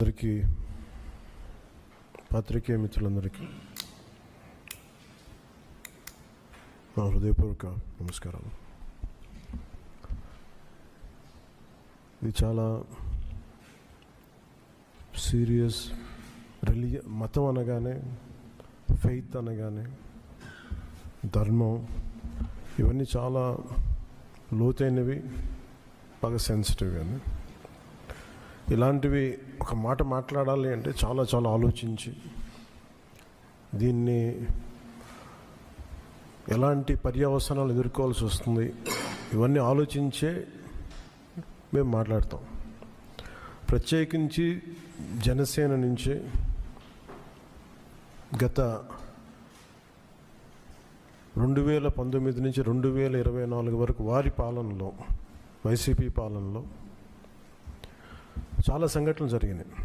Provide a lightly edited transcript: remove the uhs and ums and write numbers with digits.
అందరికీ పాత్రికేయ మిత్రులందరికీ నా హృదయపూర్వక నమస్కారాలు. ఇది చాలా సీరియస్ మతం అనగానే, ఫెయిత్ అనగానే, ధర్మం, ఇవన్నీ చాలా లోతైనవి, బాగా సెన్సిటివ్. కానీ ఇలాంటివి ఒక మాట మాట్లాడాలి అంటే చాలా చాలా ఆలోచించి, దీన్ని ఎలాంటి పర్యవసానాలు ఎదుర్కోవాల్సి వస్తుంది ఇవన్నీ ఆలోచించే మేము మాట్లాడతాం. ప్రత్యేకించి జనసేన నుంచి గత 2019 నుంచి 2024 వరకు వారి పాలనలో, వైసీపీ పాలనలో చాలా సంఘటనలు జరిగినాయి.